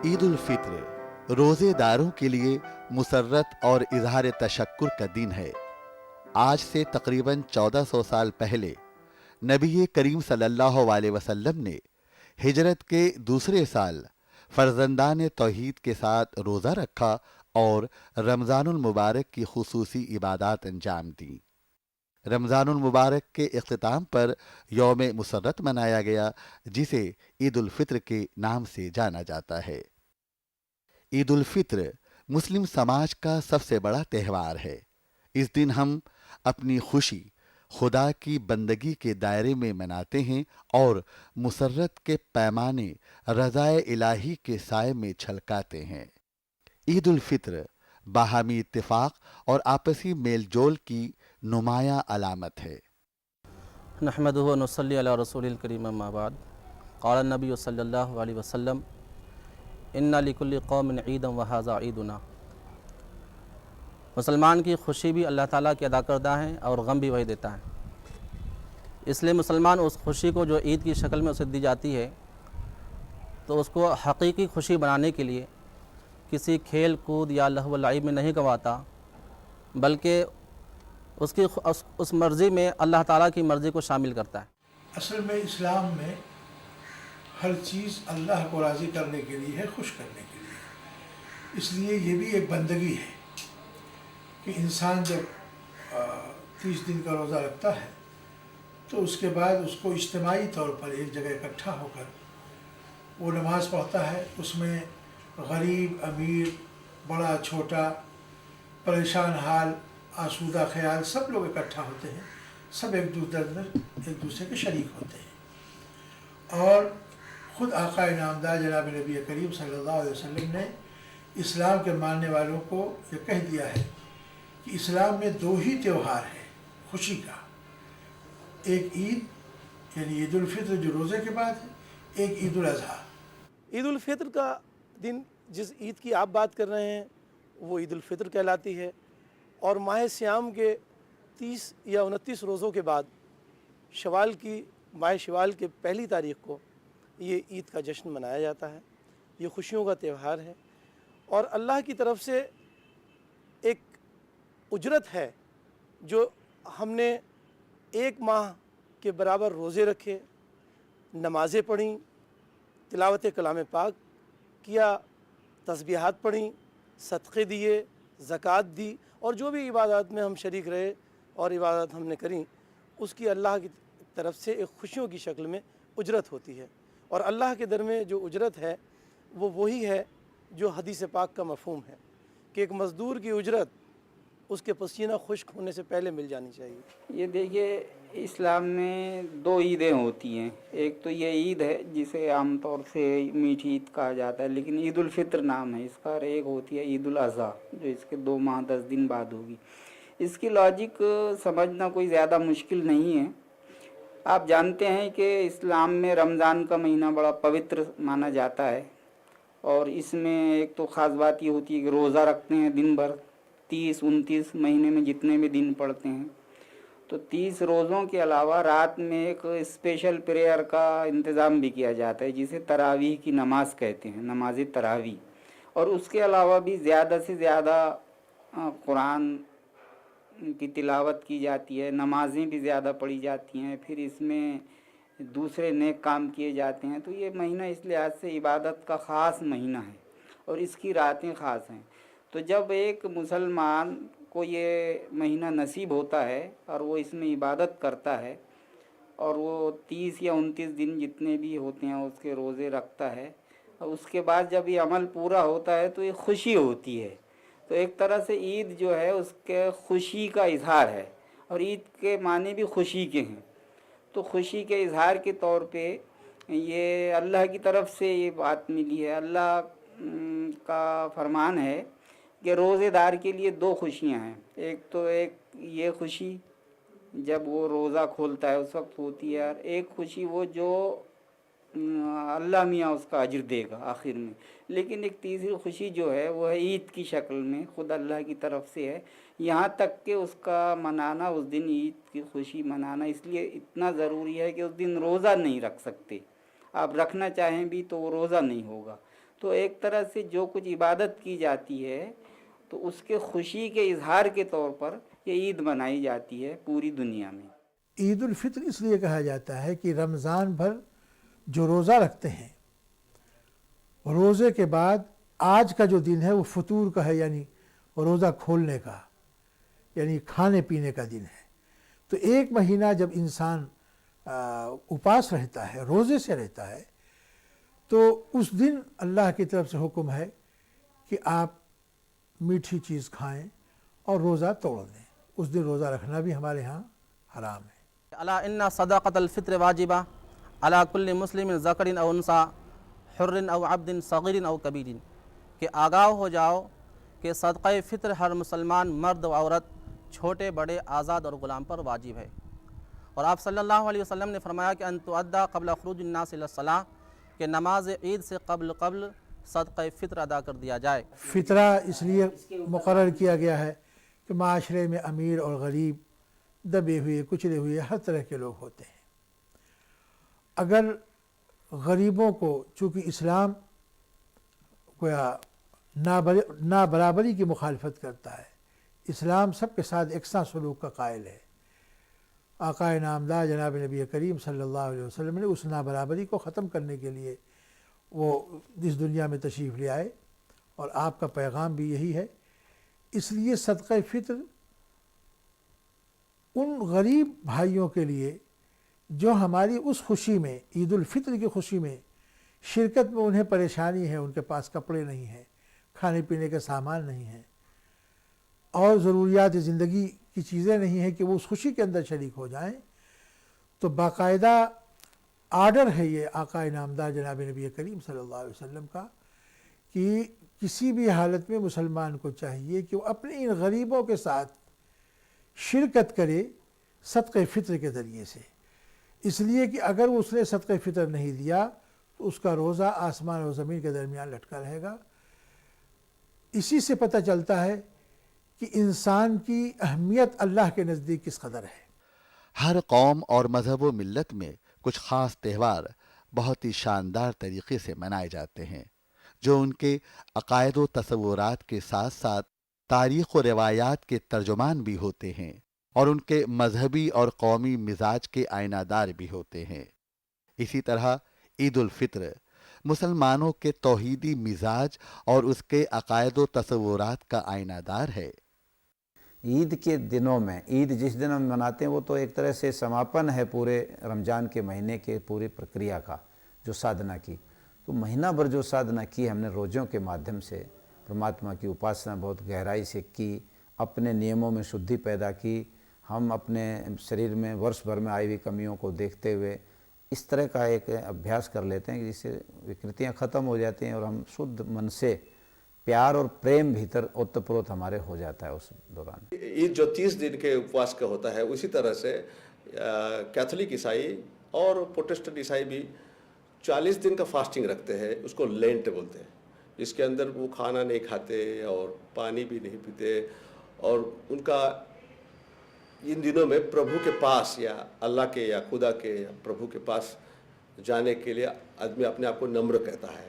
ईद उल फित्र रोजेदारों के लिए मुसर्रत और इजहार तशक्कुर का दिन है। आज से तकरीबन 1400 साल पहले नबी करीम सल्लल्लाहु अलैहि वसल्लम ने हिजरत के दूसरे साल फर्जंदान तौहीद के साथ रोज़ा रखा और रमज़ानुल मुबारक की खुसूसी इबादत अंजाम दी। रमज़ानुल मुबारक के इख्तिताम पर यौम मुसर्रत मनाया गया, जिसे ईद उल फित्र के नाम से जाना जाता है। ईद उल फित्र मुस्लिम समाज का सबसे बड़ा त्यौहार है। इस दिन हम अपनी खुशी खुदा की बंदगी के दायरे में मनाते हैं और मुसर्रत के पैमाने रज़ाए इलाही के साए में छलकाते हैं। ईद उल फित्र बाहमी इत्तेफाक और आपसी मेल जोल की नुमाया अलामत है। नहमदुहु व नुसल्ली अला रसूलिल करीम अम्मा बाद। क़ाल नबी सल्लल्लाहु अलैहि वसल्लम इन्ना लिकुल्लि कौमिन ईदन व हाज़ा ईदुना। मुसलमान की खुशी भी अल्लाह ताला की अदा करदा है और गम भी वही देता है। इसलिए मुसलमान उस खुशी को जो ईद की शक्ल में उसे दी जाती है, तो उसको हकीकी खुशी बनाने के लिए किसी खेल कूद या लहव लाइब में नहीं गंवाता, बल्कि उसकी उस मर्ज़ी में अल्लाह ताला की मर्ज़ी को शामिल करता है। असल में इस्लाम में हर चीज़ अल्लाह को राज़ी करने के लिए है, खुश करने के लिए। इसलिए ये भी एक बंदगी है कि इंसान जब 30 दिन का रोज़ा रखता है तो उसके बाद उसको इज्तिमाई तौर पर एक जगह इकट्ठा होकर वो नमाज़ पढ़ता है। उसमें गरीब अमीर, बड़ा छोटा, परेशान हाल, आसूदा ख्याल सब लोग इकट्ठा होते हैं। सब एक दूसरे के शरीक होते हैं। और ख़ुद आका इनामदार जनाब नबी करीम सल्लल्लाहु अलैहि वसल्लम ने इस्लाम के मानने वालों को ये कह दिया है कि इस्लाम में 2 ही त्यौहार है खुशी का। एक ईद यानी ईद उल फित्र जो रोज़े के बाद है, एक ईद उल अज़हा। ईद उल फित्र का दिन जिस ईद की आप बात कर रहे हैं वो ईद उल फित्र कहलाती है। और माह सियाम के 30 या 29 रोज़ों के बाद माह शवाल के पहली तारीख़ को ये ईद का जश्न मनाया जाता है। ये खुशियों का त्यौहार है और अल्लाह की तरफ से एक उजरत है जो हमने 1 माह के बराबर रोज़े रखे, नमाज़ें पढ़ी, तिलावत कलाम पाक किया, तस्बीहात पढ़ी, सदक़े दिए, ज़कात दी और जो भी इबादत में हम शरीक रहे और इबादत हमने करी, उसकी अल्लाह की तरफ से एक खुशियों की शक्ल में उजरत होती है। और अल्लाह के दर में जो उजरत है वो वही है जो हदीस पाक का मफ़हूम है कि एक मज़दूर की उजरत उसके पसीना खुश्क होने से पहले मिल जानी चाहिए। ये देखिए, इस्लाम में 2 ईदें होती हैं। एक तो ये ईद है जिसे आमतौर से मीठी ईद कहा जाता है, लेकिन ईद उल फित्र नाम है इसका। और एक होती है ईद उल अज़हा जो इसके 2 माह 10 दिन बाद होगी। इसकी लॉजिक समझना कोई ज़्यादा मुश्किल नहीं है। आप जानते हैं कि इस्लाम में रमज़ान का महीना बड़ा पवित्र माना जाता है और इसमें एक तो ख़ास बात ये होती है कि रोज़ा रखते हैं दिन भर, 30-29 महीने में जितने भी दिन पड़ते हैं। तो 30 रोज़ों के अलावा रात में एक स्पेशल प्रेयर का इंतज़ाम भी किया जाता है जिसे तरावीह की नमाज़ कहते हैं, नमाज तरावीह। और उसके अलावा भी ज़्यादा से ज़्यादा कुरान की तिलावत की जाती है, नमाज़ें भी ज़्यादा पढ़ी जाती हैं, फिर इसमें दूसरे नेक काम किए जाते हैं। तो ये महीना इस लिहाज से इबादत का ख़ास महीना है और इसकी रातें ख़ास हैं। तो जब एक मुसलमान को ये महीना नसीब होता है और वो इसमें इबादत करता है और वो 30 या 29 दिन जितने भी होते हैं उसके रोज़े रखता है, और उसके बाद जब ये अमल पूरा होता है तो ये खुशी होती है। तो एक तरह से ईद जो है उसके खुशी का इजहार है और ईद के माने भी खुशी के हैं। तो खुशी के इजहार के तौर पे ये अल्लाह की तरफ से ये बात मिली है। अल्लाह का फरमान है कि रोज़ेदार के लिए 2 खुशियाँ हैं। एक तो एक ये खुशी जब वो रोज़ा खोलता है उस वक्त होती है, और एक खुशी वो जो अल्लाह मियाँ उसका अजर देगा आखिर में। लेकिन एक तीसरी खुशी जो है वो है ईद की शक्ल में, ख़ुद अल्लाह की तरफ से है। यहाँ तक कि उसका मनाना, उस दिन ईद की खुशी मनाना इसलिए इतना ज़रूरी है कि उस दिन रोज़ा नहीं रख सकते। आप रखना चाहें भी तो वो रोज़ा नहीं होगा। تو ایک طرح سے جو کچھ عبادت کی جاتی ہے تو اس کے خوشی کے اظہار کے طور پر یہ عید منائی جاتی ہے پوری دنیا میں۔ عید الفطر اس لیے کہا جاتا ہے کہ رمضان بھر جو روزہ رکھتے ہیں، روزے کے بعد آج کا جو دن ہے وہ فطور کا ہے، یعنی روزہ کھولنے کا، یعنی کھانے پینے کا دن ہے۔ تو ایک مہینہ جب انسان اپاس رہتا ہے، روزے سے رہتا ہے، تو اس دن اللہ کی طرف سے حکم ہے کہ آپ میٹھی چیز کھائیں اور روزہ توڑ دیں۔ اس دن روزہ رکھنا بھی ہمارے ہاں حرام ہے۔ الا ان صدقۃ الفطر واجبہ علی کل مسلم ذکر او انثی حر او عبد صغیر او کبیر، کہ آگاہ ہو جاؤ کہ صدقہ فطر ہر مسلمان مرد و عورت، چھوٹے بڑے، آزاد اور غلام پر واجب ہے۔ اور آپ صلی اللہ علیہ وسلم نے فرمایا کہ ان تؤدى قبل خروج الناس الى الصلاۃ، کہ نماز عید سے قبل صدقہ فطر ادا کر دیا جائے۔ فطرہ اس لیے مقرر کیا گیا ہے کہ معاشرے میں امیر اور غریب، دبے ہوئے کچلے ہوئے ہر طرح کے لوگ ہوتے ہیں۔ اگر غریبوں کو، چونکہ اسلام گویا نابرابری کی مخالفت کرتا ہے، اسلام سب کے ساتھ یکساں سلوک کا قائل ہے، آقا نامدار جناب نبی کریم صلی اللہ علیہ وسلم نے اس نابرابری کو ختم کرنے کے لیے وہ اس دنیا میں تشریف لے آئے، اور آپ کا پیغام بھی یہی ہے۔ اس لیے صدقہ فطر ان غریب بھائیوں کے لیے جو ہماری اس خوشی میں، عید الفطر کی خوشی میں شرکت میں انہیں پریشانی ہے، ان کے پاس کپڑے نہیں ہیں، کھانے پینے کے سامان نہیں ہیں، اور ضروریات زندگی کی چیزیں نہیں ہیں کہ وہ اس خوشی کے اندر شریک ہو جائیں، تو باقاعدہ آرڈر ہے یہ آقا نامدار جناب نبی کریم صلی اللہ علیہ وسلم کا کہ کسی بھی حالت میں مسلمان کو چاہیے کہ وہ اپنے ان غریبوں کے ساتھ شرکت کرے صدقہ فطر کے ذریعے سے، اس لیے کہ اگر اس نے صدقہ فطر نہیں دیا تو اس کا روزہ آسمان اور زمین کے درمیان لٹکا رہے گا۔ اسی سے پتہ چلتا ہے کہ انسان کی اہمیت اللہ کے نزدیک کس قدر ہے۔ ہر قوم اور مذہب و ملت میں کچھ خاص تہوار بہت ہی شاندار طریقے سے منائے جاتے ہیں، جو ان کے عقائد و تصورات کے ساتھ ساتھ تاریخ و روایات کے ترجمان بھی ہوتے ہیں، اور ان کے مذہبی اور قومی مزاج کے آئینہ دار بھی ہوتے ہیں۔ اسی طرح عید الفطر مسلمانوں کے توحیدی مزاج اور اس کے عقائد و تصورات کا آئینہ دار ہے۔ عید کے دنوں میں، عید جس دن ہم مناتے ہیں وہ تو ایک طرح سے سماپن ہے پورے رمضان کے مہینے کے پوری پرکریا کا، جو سادھنا کی، تو مہینہ بھر جو سادھنا کی ہم نے روزوں کے مادھیم سے، پرماتما کی اپاسنا بہت گہرائی سے کی، اپنے نیموں میں شدھی پیدا کی، ہم اپنے شریر میں ورش بھر میں آئی ہوئی کمیوں کو دیکھتے ہوئے اس طرح کا ایک ابھیاس کر لیتے ہیں کہ جس سے وکرتیاں ختم ہو جاتی ہیں اور ہم شدھ من سے پیار اور پریم بھیتر اوتپروت ہمارے ہو جاتا ہے اس دوران۔ عید جو 30 دن کے اپواس کا ہوتا ہے، اسی طرح سے کیتھولک عیسائی اور پروٹسٹنٹ عیسائی بھی 40 دن کا فاسٹنگ رکھتے ہیں، اس کو لینٹ بولتے ہیں، جس کے اندر وہ کھانا نہیں کھاتے اور پانی بھی نہیں پیتے، اور ان کا ان دنوں میں پربھو کے پاس یا اللہ کے یا خدا کے یا پربھو کے پاس جانے کے لیے آدمی اپنے آپ کو نمر کہتا ہے،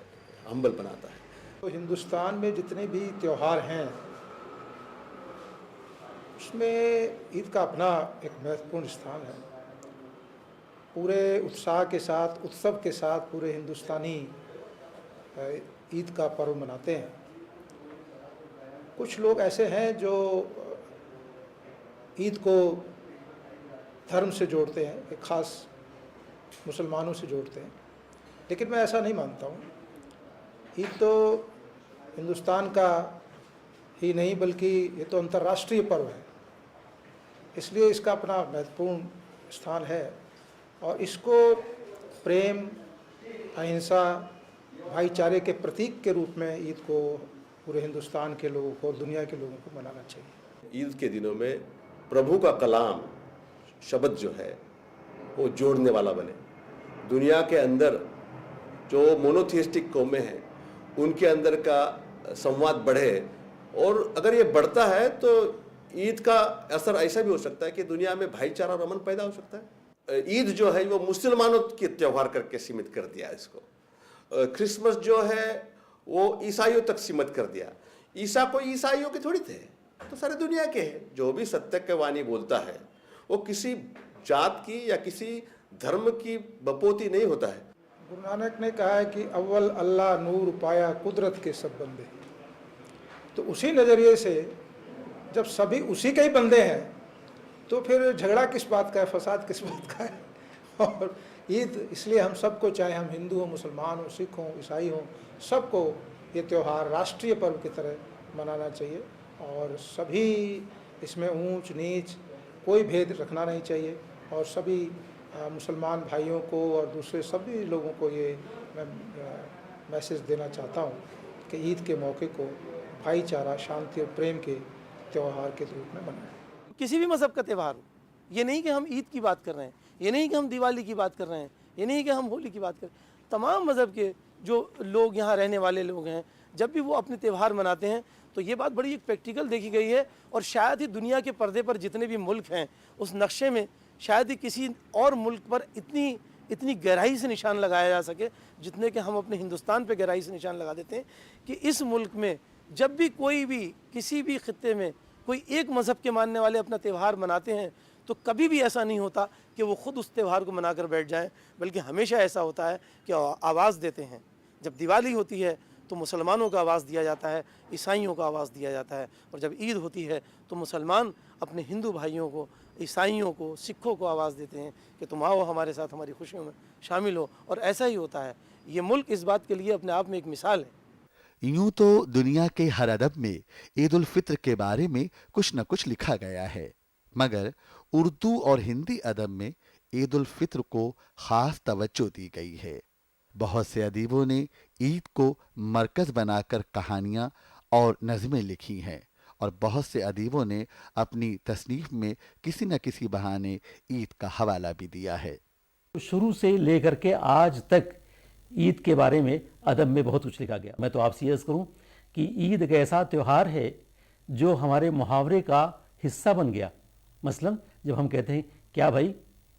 ہمبل بناتا ہے۔ تو ہندوستان میں جتنے بھی تہوار ہیں اس میں عید کا اپنا ایک مہتوپورن استھان ہے۔ پورے اتساہ کے ساتھ، اتسو کے ساتھ پورے ہندوستانی عید کا پرو مناتے ہیں۔ کچھ لوگ ایسے ہیں جو عید کو دھرم سے جوڑتے ہیں، ایک خاص مسلمانوں سے جوڑتے ہیں، لیکن میں ایسا نہیں مانتا ہوں۔ عید تو ہندوستان کا ہی نہیں بلکہ یہ تو انترراشٹریہ پرو ہے، اس لیے اس کا اپنا مہتوپورن استھان ہے، اور اس کو پریم، اہنسا، بھائی چارے کے پرتیک کے روپ میں عید کو پورے ہندوستان کے لوگوں کو اور دنیا کے لوگوں کو منانا چاہیے۔ عید کے دنوں میں پربھو کا کلام، شبد جو ہے وہ جوڑنے والا بنے۔ دنیا کے اندر جو مونوتھیسٹک قومیں ہیں ان کے اندر کا سمواد بڑھے، اور اگر یہ بڑھتا ہے تو عید کا اثر ایسا بھی ہو سکتا ہے کہ دنیا میں بھائی چارہ اور امن پیدا ہو سکتا ہے۔ عید جو ہے وہ مسلمانوں کے تہوار کر کے سیمت کر دیا ہے اس کو۔ کرسمس جو ہے वो ईसाइयों तक सीमित कर दिया। ईसा कोई ईसाइयों के थोड़ी थे, तो सारी दुनिया के हैं। जो भी सत्य की वाणी बोलता है वो किसी जात की या किसी धर्म की बपोती नहीं होता है। गुरु नानक ने कहा है कि अव्वल अल्लाह नूर पाया कुदरत के सब बंदे। तो उसी नज़रिए से जब सभी उसी के ही बंदे हैं तो फिर झगड़ा किस बात का है, फसाद किस बात का है। और ईद इसलिए हम सबको, चाहे हम हिंदू हों, मुसलमान हों, सिख हों, ईसाई हों, सबको ये त्यौहार राष्ट्रीय पर्व की तरह मनाना चाहिए और सभी इसमें ऊंच नीच कोई भेद रखना नहीं चाहिए। और सभी मुसलमान भाइयों को और दूसरे सभी लोगों को ये मैं मैसेज देना चाहता हूँ कि ईद के मौके को भाईचारा, शांति और प्रेम के त्यौहार के रूप में मनाएं। किसी भी मज़हब का त्यौहार हो, ये नहीं कि हम ईद की बात कर रहे हैं, ये नहीं कि हम दिवाली की बात कर रहे हैं, ये नहीं कि हम होली की बात कर रहे हैं। तमाम मज़हब के जो लोग यहाँ रहने वाले लोग हैं, जब भी वो अपने त्यौहार मनाते हैं तो ये बात बड़ी एक प्रैक्टिकल देखी गई है। और शायद ही दुनिया के पर्दे पर जितने भी मुल्क हैं उस नक्शे में शायद ही किसी और मुल्क पर इतनी गहराई से निशान लगाया जा सके जितने कि हम अपने हिंदुस्तान पे गहराई से निशान लगा देते हैं कि इस मुल्क में जब भी कोई भी किसी भी खित्ते में कोई एक मज़हब के मानने वाले अपना त्यौहार मनाते हैं तो कभी भी ऐसा नहीं होता कि वो ख़ुद उस त्यौहार को मनाकर बैठ जाएं, बल्कि हमेशा ऐसा होता है कि आवाज़ देते हैं। जब दिवाली होती है तो मुसलमानों का आवाज़ दिया जाता है, ईसाइयों का आवाज़ दिया जाता है, और जब ईद होती है तो मुसलमान अपने हिंदू भाइयों को, ईसाइयों को, सिखों को आवाज़ देते हैं कि तुम आओ हमारे साथ हमारी खुशियों में शामिल हो। और ऐसा ही होता है। ये मुल्क इस बात के लिए अपने आप में एक मिसाल है। यूं तो दुनिया के हर अदब में ईद उल फित्र के बारे में कुछ न कुछ लिखा गया है, मगर उर्दू और हिंदी अदब में ईद उल फित्र को ख़ास तवज्जो दी गई है। बहुत से अदीबों ने ईद को मरकज़ बनाकर कहानियाँ और नज़में लिखी हैं, और बहुत से अदीबों ने अपनी तसनीफ़ में किसी न किसी बहाने ईद का हवाला भी दिया है। शुरू से लेकर के आज तक ईद के बारे में अदब में बहुत कुछ लिखा गया। मैं तो आपसे अर्ज़ करूं कि ईद एक ऐसा त्यौहार है जो हमारे मुहावरे का हिस्सा बन गया। मसलन जब हम कहते हैं क्या भाई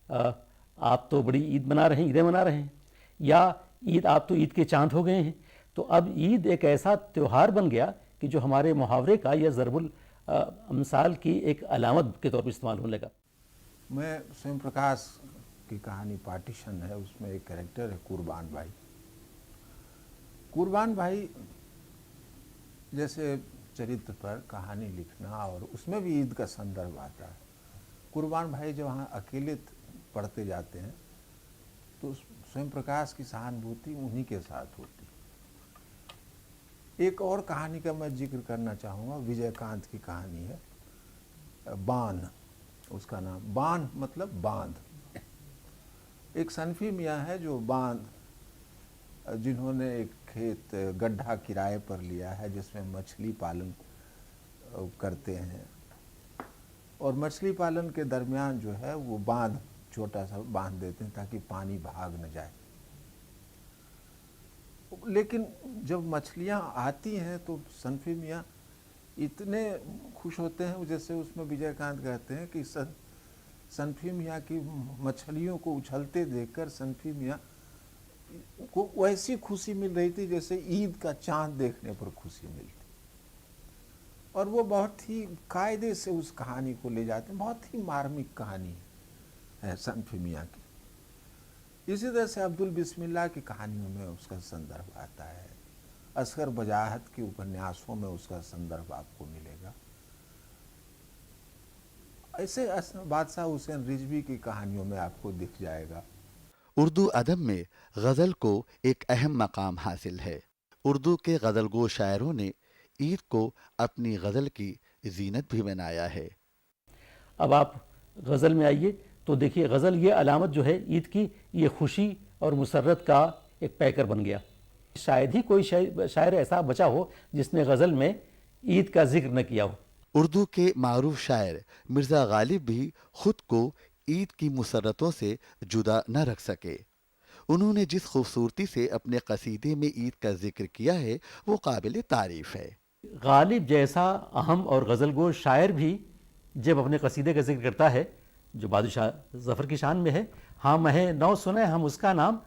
आप तो बड़ी ईद मना रहे हैं, ईदें मना रहे हैं, या ईद आप तो ईद के चांद हो गए हैं, तो अब ईद एक ऐसा त्यौहार बन गया कि जो हमारे मुहावरे का या ज़रबुल अमसाल की एक अलामत के तौर पर इस्तेमाल होने लगा। मैं स्वयं प्रकाश की कहानी पार्टीशन है, उसमें एक कैरेक्टर है कुर्बान भाई। कुर्बान भाई जैसे चरित्र पर कहानी लिखना और उसमें भी ईद का संदर्भ आता है। कुर्बान भाई जब वहाँ अकेले पढ़ते जाते हैं तो स्वयं प्रकाश की सहानुभूति उन्हीं के साथ होती। एक और कहानी का मैं जिक्र करना चाहूँगा, विजयकांत की कहानी है, बान उसका नाम। बान मतलब बांध। एक सनफी मियाँ है जो बांध, जिन्होंने एक खेत गड्ढा किराए पर लिया है जिसमें मछली पालन करते हैं, और मछली पालन के दरमियान जो है वो बांध छोटा सा बांध देते हैं ताकि पानी भाग न जाए। लेकिन जब मछलियाँ आती हैं तो सनफी मियाँ इतने खुश होते हैं, जैसे उसमें विजयकांत कहते हैं कि सनफी मियाँ की मछलियों को उछलते देखकर सनफी मियाँ को वैसी खुशी मिल रही थी जैसे ईद का चांद देखने पर खुशी मिलती। और वो बहुत ही कायदे से उस कहानी को ले जाते हैं। बहुत ही मार्मिक कहानी है सनफी मियाँ की। इसी तरह से अब्दुल बिस्मिल्लाह की कहानियों में उसका संदर्भ आता है। असगर बजाहत के उपन्यासों में उसका संदर्भ आपको मिलेगा। ऐसे बादशाह हुसैन रिजवी की कहानियों में आपको दिख जाएगा। उर्दू अदब में गज़ल को एक अहम मकाम हासिल है। उर्दू के गज़लगो शायरों ने ईद को अपनी गज़ल की जीनत भी बनाया है। अब आप गज़ल में आइए तो देखिए, गज़ल ये अलामत जो है ईद की, ये खुशी और मुसर्रत का एक पैकर बन गया। शायद ही कोई शायर ऐसा बचा हो जिसने गज़ल में ईद का जिक्र न किया हो। उर्दू के मारूफ शायर मिर्ज़ा गालिब भी खुद को ईद की मुसर्रतों से जुदा न रख सके। उन्होंने जिस खूबसूरती से अपने कसीदे में ईद का जिक्र किया है वो काबिल तारीफ़ है। गालिब जैसा अहम और गज़लगो शायर भी जब अपने कसीदे का जिक्र करता है जो बादशाह ज़फ़र की शान में है, हाँ महे नौ सुने हम उसका नाम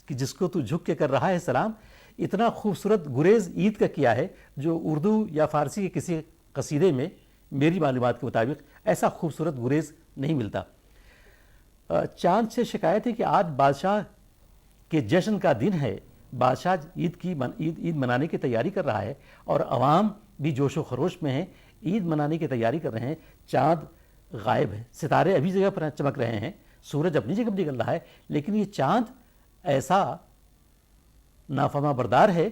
कि जिसको तू झुक के कर रहा है सलाम, اتنا خوبصورت گریز عید کا کیا ہے جو اردو یا فارسی کے کسی قصیدے میں میری معلومات کے مطابق ایسا خوبصورت گریز نہیں ملتا۔ چاند سے شکایت ہے کہ آج بادشاہ کے جشن کا دن ہے، بادشاہ عید منانے کی تیاری کر رہا ہے اور عوام بھی جوش و خروش میں ہیں، عید منانے کی تیاری کر رہے ہیں۔ چاند غائب ہے، ستارے ابھی جگہ پر چمک رہے ہیں، سورج اپنی جگہ پر نکل رہا ہے، لیکن یہ چاند ایسا نافرما بردار ہے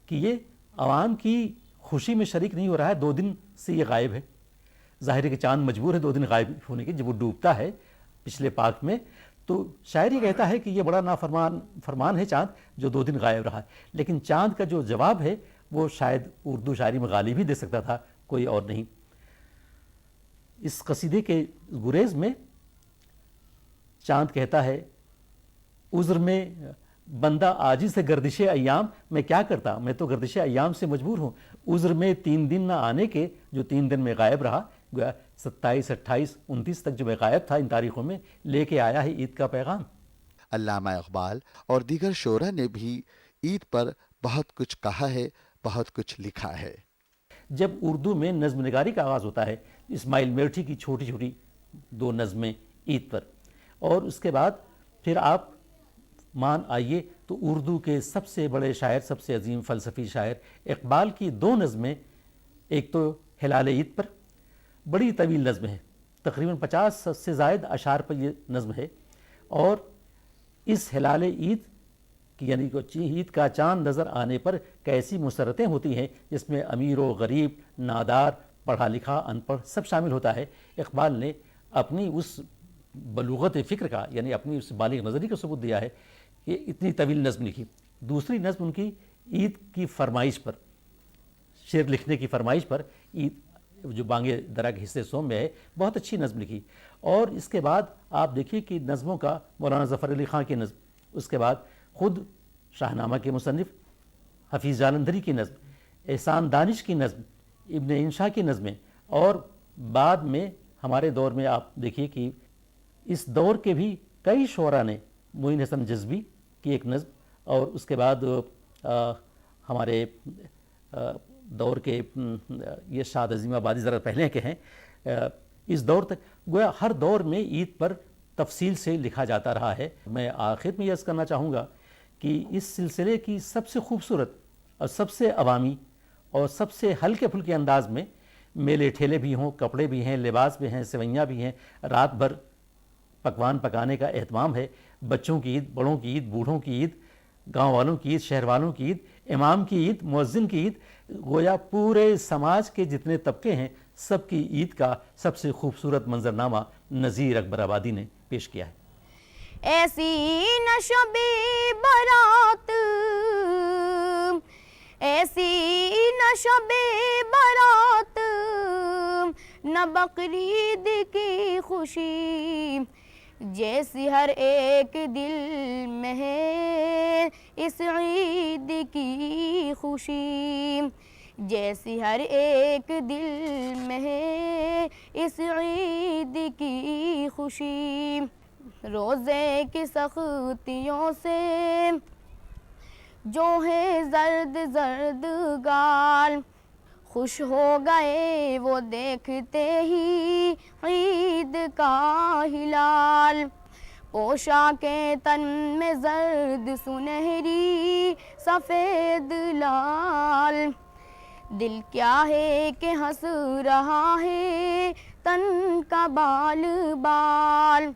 کہ یہ عوام کی خوشی میں شریک نہیں ہو رہا ہے، 2 دن سے یہ غائب ہے۔ ظاہر ہے کہ چاند مجبور ہے 2 دن غائب ہونے کے، جب وہ ڈوبتا ہے پچھلے پاک میں تو شاعر یہ کہتا ہے کہ یہ بڑا فرمان ہے چاند جو 2 دن غائب رہا ہے، لیکن چاند کا جو جواب ہے وہ شاید اردو شاعری میں غالب ہی دے سکتا تھا، کوئی اور نہیں۔ اس قصیدے کے گریز میں چاند کہتا ہے عذر میں بندہ عاجز ہے گردش ایام، میں کیا کرتا، میں تو گردش ایام سے مجبور ہوں، عذر میں 3 دن نہ آنے کے، جو 3 دن میں غائب رہا، گویا 27 28 29 تک جو میں غائب تھا ان تاریخوں میں، لے کے آیا ہے عید کا پیغام۔ علامہ اقبال اور دیگر شعراء نے بھی عید پر بہت کچھ کہا ہے، بہت کچھ لکھا ہے۔ جب اردو میں نظم نگاری کا آغاز ہوتا ہے، اسماعیل میرٹھی کی چھوٹی چھوٹی 2 نظمیں عید پر، اور اس کے بعد پھر آپ مان آئیے تو اردو کے سب سے بڑے شاعر، سب سے عظیم فلسفی شاعر اقبال کی 2 نظمیں، ایک تو ہلال عید پر، بڑی طویل نظم ہے، تقریباً 50 سے زائد اشعار پر یہ نظم ہے، اور اس ہلال عید کی یعنی عید کا چاند نظر آنے پر کیسی مسرتیں ہوتی ہیں، جس میں امیر و غریب، نادار، پڑھا لکھا، ان پڑھ سب شامل ہوتا ہے۔ اقبال نے اپنی اس بلوغت فکر کا یعنی اپنی اس بالغ نظری کا ثبوت دیا ہے کہ اتنی طویل نظم لکھی۔ دوسری نظم ان کی عید کی فرمائش پر، شعر لکھنے کی فرمائش پر، عید جو بانگے درا کے حصے سوم میں ہے، بہت اچھی نظم لکھی۔ اور اس کے بعد آپ دیکھیے کہ نظموں کا مولانا ظفر علی خان کی نظم، اس کے بعد خود شاہ نامہ کے مصنف حفیظ جالندھری کی نظم، احسان دانش کی نظم، ابن انشا کی نظمیں، اور بعد میں ہمارے دور میں آپ دیکھیے کہ اس دور کے بھی کئی شعراء نے، معین حسن جذبی کی ایک نظم، اور اس کے بعد ہمارے دور کے یہ شاد عظیم آبادی ذرا پہلے کے ہیں، اس دور تک گویا ہر دور میں عید پر تفصیل سے لکھا جاتا رہا ہے۔ میں آخر میں یہ عرض کرنا چاہوں گا کہ اس سلسلے کی سب سے خوبصورت اور سب سے عوامی اور سب سے ہلکے پھلکے انداز میں میلے ٹھیلے بھی ہوں، کپڑے بھی ہیں، لباس بھی ہیں، سوئیاں بھی ہیں، رات بھر پکوان پکانے کا اہتمام ہے، بچوں کی عید، بڑوں کی عید، بوڑھوں کی عید، گاؤں والوں کی عید، شہر والوں کی عید، امام کی عید، مؤذن کی عید، گویا پورے سماج کے جتنے طبقے ہیں سب کی عید کا سب سے خوبصورت منظرنامہ نذیر اکبر آبادی نے پیش کیا ہے۔ ایسی نہ شب برات، ایسی نہ شب برات، نہ بقرعید کی خوشی، جیسی ہر ایک دل میں ہے اس عید کی خوشی، جیسی ہر ایک دل میں ہے اس عید کی خوشی۔ روزے کی سختیوں سے جو ہے زرد زرد گال، خوش ہو گئے وہ دیکھتے ہی عید کا ہلال، پوشاکیں تن میں زرد سنہری سفید لال، دل کیا ہے کہ ہنس رہا ہے تن کا بال بال،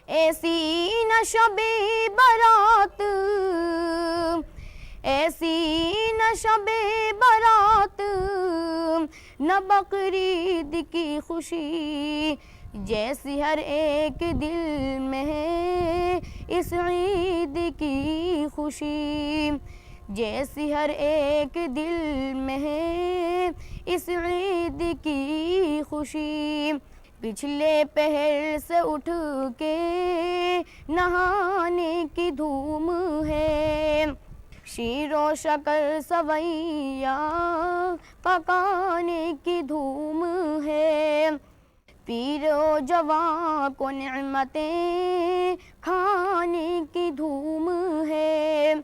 ایسی نہ شب برات، ایسی نہ شب برات، نہ بقرعید کی خوشی، جیسی ہر ایک دل میں ہے اس عید کی خوشی، جیسی ہر ایک دل میں ہے اس عید کی خوشی۔ پچھلے پہر سے اٹھ کے نہانے کی دھوم ہے، شیر و شکر سویاں پکانے کی دھوم ہے، پیر و جوان کو نعمتیں کھانے کی دھوم ہے،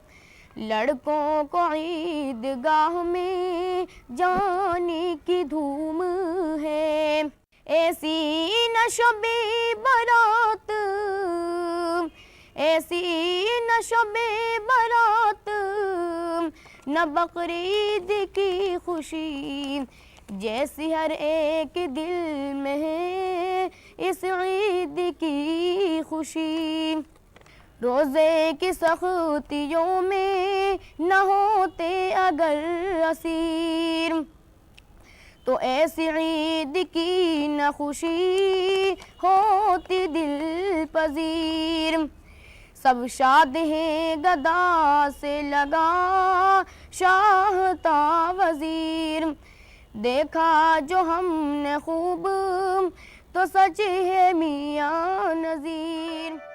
لڑکوں کو عید گاہ میں جانے کی دھوم ہے، ایسی نہ شب برات، ایسی نہ شب برات، نہ بقرعید کی خوشی، جیسی ہر ایک دل میں ہے اس عید کی خوشی۔ روزے کی سختیوں میں نہ ہوتے اگر اسیر، تو ایسی عید کی نہ خوشی ہوتی دل پذیر۔ سب شاد ہیں گدا سے لگا شاہ تا وزیر، دیکھا جو ہم نے خوب تو سچ ہے میاں نذیر۔